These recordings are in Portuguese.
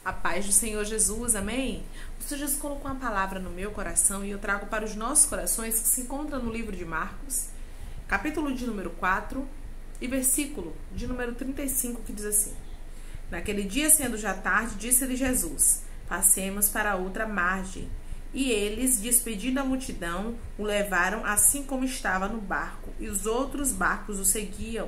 A paz do Senhor Jesus, amém? O Senhor Jesus colocou uma palavra no meu coração e eu trago para os nossos corações, que se encontra no livro de Marcos, capítulo de número 4 e versículo de número 35, que diz assim: Naquele dia, sendo já tarde, disse-lhe Jesus: Passemos para a outra margem. E eles, despedindo a multidão, o levaram assim como estava no barco, e os outros barcos o seguiam.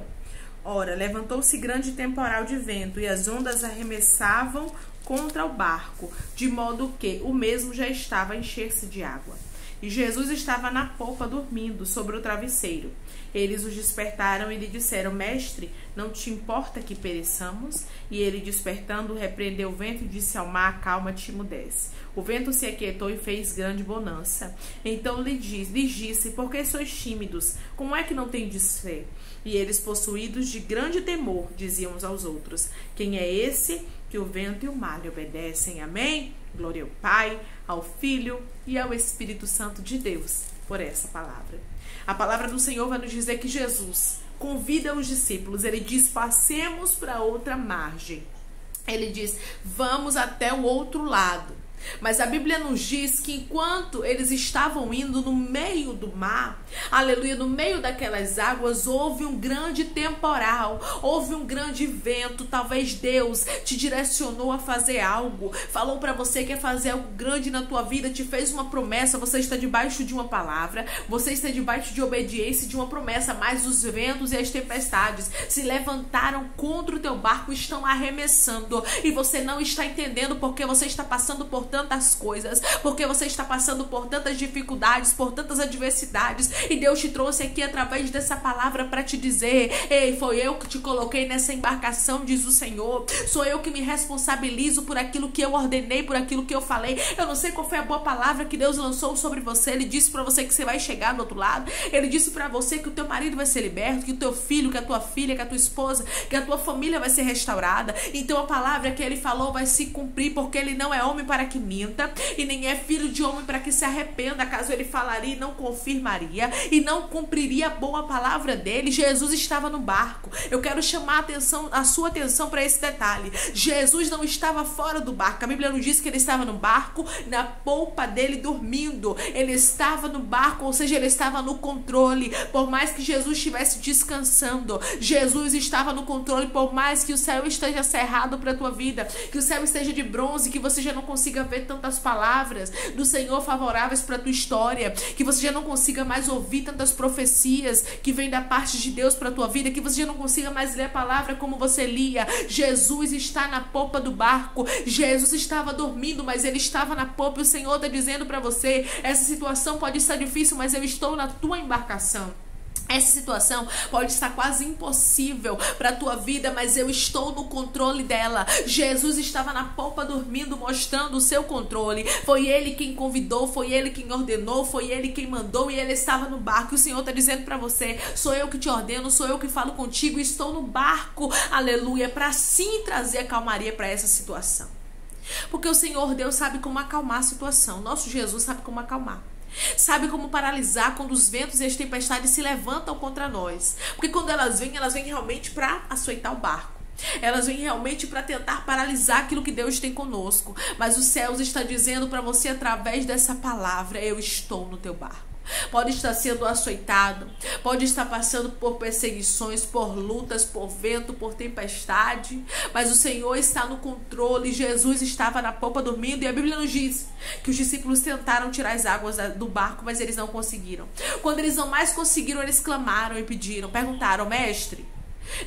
Ora, levantou-se grande temporal de vento, e as ondas arremessavam contra o barco, de modo que o mesmo já estava a encher-se de água. E Jesus estava na popa dormindo sobre o travesseiro. Eles o despertaram e lhe disseram: Mestre, não te importa que pereçamos? E ele, despertando, repreendeu o vento e disse ao mar: Acalma-te, emudece. O vento se aquietou e fez grande bonança. Então lhes disse: Por que sois tímidos? Como é que não tendes fé? E eles, possuídos de grande temor, diziam uns aos outros: Quem é esse que o vento e o mar lhe obedecem? Amém? Glória ao Pai, ao Filho e ao Espírito Santo de Deus por essa palavra. A palavra do Senhor vai nos dizer que Jesus convida os discípulos. Ele diz: passemos para outra margem. Ele diz: vamos até o outro lado. Mas a Bíblia nos diz que enquanto eles estavam indo no meio do mar, aleluia, no meio daquelas águas, houve um grande temporal, houve um grande vento. Talvez Deus te direcionou a fazer algo, falou para você que quer fazer algo grande na tua vida, te fez uma promessa, você está debaixo de uma palavra, você está debaixo de obediência de uma promessa, mas os ventos e as tempestades se levantaram contra o teu barco, estão arremessando, e você não está entendendo porque você está passando por tantas coisas, porque você está passando por tantas dificuldades, por tantas adversidades, e Deus te trouxe aqui através dessa palavra para te dizer: ei, foi eu que te coloquei nessa embarcação, diz o Senhor, sou eu que me responsabilizo por aquilo que eu ordenei, por aquilo que eu falei. Eu não sei qual foi a boa palavra que Deus lançou sobre você. Ele disse para você que você vai chegar do outro lado, ele disse para você que o teu marido vai ser liberto, que o teu filho, que a tua filha, que a tua esposa, que a tua família vai ser restaurada. Então a palavra que ele falou vai se cumprir, porque ele não é homem para que minta, e nem é filho de homem para que se arrependa. Caso ele falaria e não confirmaria, e não cumpriria a boa palavra dele. Jesus estava no barco. Eu quero chamar a sua atenção para esse detalhe. Jesus não estava fora do barco. A Bíblia não diz que ele estava no barco, na polpa dele, dormindo. Ele estava no barco, ou seja, ele estava no controle. Por mais que Jesus estivesse descansando, Jesus estava no controle. Por mais que o céu esteja cerrado para a tua vida, que o céu esteja de bronze, que você já não consiga ver tantas palavras do Senhor favoráveis para a tua história, que você já não consiga mais ouvir tantas profecias que vêm da parte de Deus para a tua vida, que você já não consiga mais ler a palavra como você lia. Jesus está na popa do barco. Jesus estava dormindo, mas ele estava na popa, e o Senhor está dizendo para você: essa situação pode estar difícil, mas eu estou na tua embarcação. Essa situação pode estar quase impossível para a tua vida, mas eu estou no controle dela. Jesus estava na popa dormindo, mostrando o seu controle. Foi ele quem convidou, foi ele quem ordenou, foi ele quem mandou, e ele estava no barco. O Senhor está dizendo para você: sou eu que te ordeno, sou eu que falo contigo, estou no barco, aleluia, para sim trazer a calmaria para essa situação. Porque o Senhor Deus sabe como acalmar a situação. Nosso Jesus sabe como acalmar. Sabe como paralisar quando os ventos e as tempestades se levantam contra nós. Porque quando elas vêm realmente para açoitar o barco. Elas vêm realmente para tentar paralisar aquilo que Deus tem conosco. Mas os céus está dizendo para você através dessa palavra: eu estou no teu barco. Pode estar sendo açoitado, pode estar passando por perseguições, por lutas, por vento, por tempestade, mas o Senhor está no controle. Jesus estava na popa dormindo, e a Bíblia nos diz que os discípulos tentaram tirar as águas do barco, mas eles não conseguiram. Quando eles não mais conseguiram, eles clamaram e pediram, perguntaram: Mestre,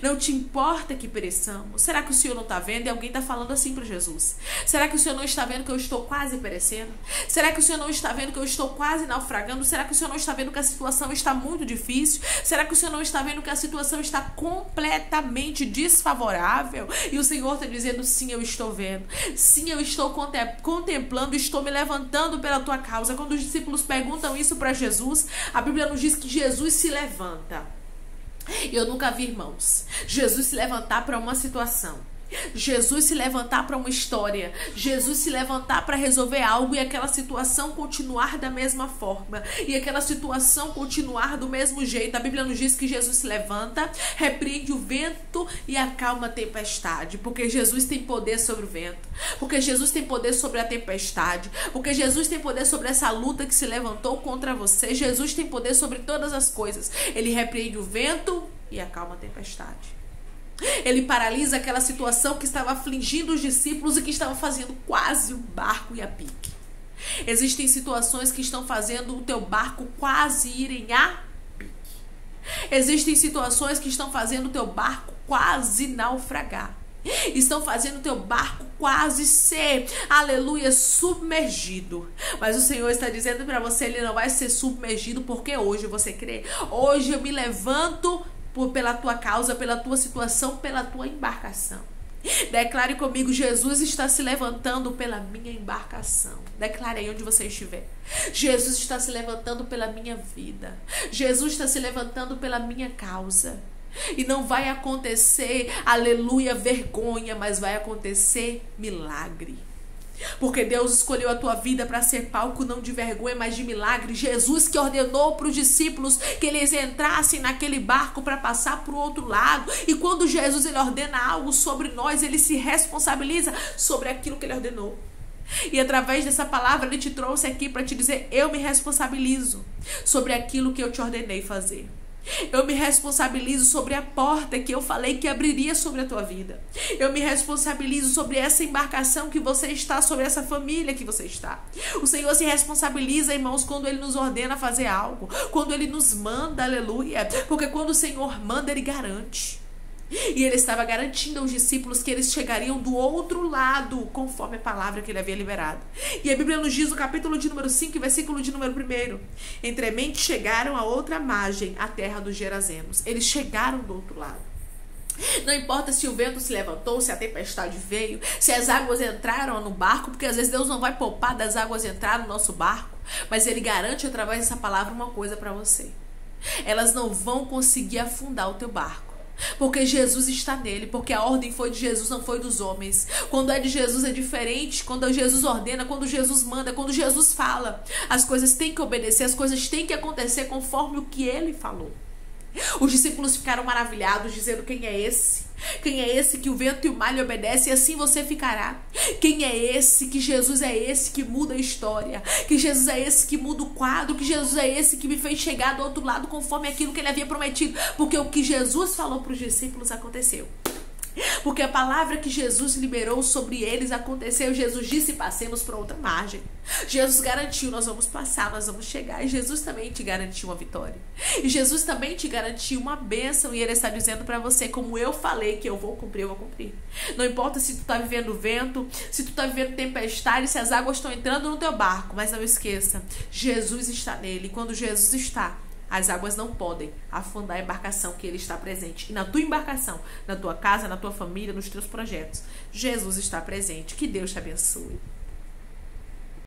não te importa que pereçamos? Será que o Senhor não está vendo? E alguém está falando assim para Jesus: será que o Senhor não está vendo que eu estou quase perecendo? Será que o Senhor não está vendo que eu estou quase naufragando? Será que o Senhor não está vendo que a situação está muito difícil? Será que o Senhor não está vendo que a situação está completamente desfavorável? E o Senhor está dizendo: sim, eu estou vendo. Sim, eu estou contemplando, estou me levantando pela tua causa. Quando os discípulos perguntam isso para Jesus, a Bíblia nos diz que Jesus se levanta. Eu nunca vi, irmãos, Jesus se levantar para uma situação Jesus se levantar para uma história, Jesus se levantar para resolver algo e aquela situação continuar da mesma forma, e aquela situação continuar do mesmo jeito. A Bíblia nos diz que Jesus se levanta, repreende o vento e acalma a tempestade, porque Jesus tem poder sobre o vento, porque Jesus tem poder sobre a tempestade, porque Jesus tem poder sobre essa luta que se levantou contra você. Jesus tem poder sobre todas as coisas. Ele repreende o vento e acalma a tempestade. Ele paralisa aquela situação que estava afligindo os discípulos e que estava fazendo quase o barco ir a pique. Existem situações que estão fazendo o teu barco quase irem a pique. Existem situações que estão fazendo o teu barco quase naufragar. Estão fazendo o teu barco quase ser, aleluia, submergido. Mas o Senhor está dizendo para você, ele não vai ser submergido, porque hoje você crê. Hoje eu me levanto pela tua causa, pela tua situação, pela tua embarcação. Declare comigo: Jesus está se levantando pela minha embarcação. Declare aí onde você estiver. Jesus está se levantando pela minha vida. Jesus está se levantando pela minha causa. E não vai acontecer, aleluia, vergonha, mas vai acontecer milagre. Porque Deus escolheu a tua vida para ser palco não de vergonha, mas de milagre. Jesus que ordenou para os discípulos que eles entrassem naquele barco para passar para o outro lado. E quando Jesus ele ordena algo sobre nós, ele se responsabiliza sobre aquilo que ele ordenou. E através dessa palavra ele te trouxe aqui para te dizer: eu me responsabilizo sobre aquilo que eu te ordenei fazer. Eu me responsabilizo sobre a porta que eu falei que abriria sobre a tua vida. Eu me responsabilizo sobre essa embarcação que você está, sobre essa família que você está. O Senhor se responsabiliza, irmãos, quando Ele nos ordena fazer algo, quando Ele nos manda, aleluia. Porque quando o Senhor manda, Ele garante. E Ele estava garantindo aos discípulos que eles chegariam do outro lado, conforme a palavra que Ele havia liberado. E a Bíblia nos diz no capítulo de número 5, versículo de número 1: entremente chegaram a outra margem, a terra dos Gerazenos. Eles chegaram do outro lado. Não importa se o vento se levantou, se a tempestade veio, se as águas entraram no barco, porque às vezes Deus não vai poupar das águas entrar no nosso barco, mas Ele garante através dessa palavra uma coisa para você: elas não vão conseguir afundar o teu barco. Porque Jesus está nele, porque a ordem foi de Jesus, não foi dos homens. Quando é de Jesus é diferente. Quando Jesus ordena, quando Jesus manda, quando Jesus fala, as coisas têm que obedecer, as coisas têm que acontecer conforme o que ele falou. Os discípulos ficaram maravilhados, dizendo: quem é esse? Quem é esse que o vento e o mar lhe obedecem, e assim você ficará? Quem é esse? Que Jesus é esse que muda a história, que Jesus é esse que muda o quadro, que Jesus é esse que me fez chegar do outro lado conforme aquilo que ele havia prometido. Porque o que Jesus falou para os discípulos aconteceu. Porque a palavra que Jesus liberou sobre eles aconteceu. Jesus disse: passemos para outra margem. Jesus garantiu: nós vamos passar, nós vamos chegar. E Jesus também te garantiu uma vitória. E Jesus também te garantiu uma bênção. E Ele está dizendo para você: como eu falei que eu vou cumprir, eu vou cumprir. Não importa se tu está vivendo vento, se tu está vivendo tempestade, se as águas estão entrando no teu barco. Mas não esqueça, Jesus está nele. E quando Jesus está, as águas não podem afundar a embarcação, que Ele está presente. E na tua embarcação, na tua casa, na tua família, nos teus projetos, Jesus está presente. Que Deus te abençoe.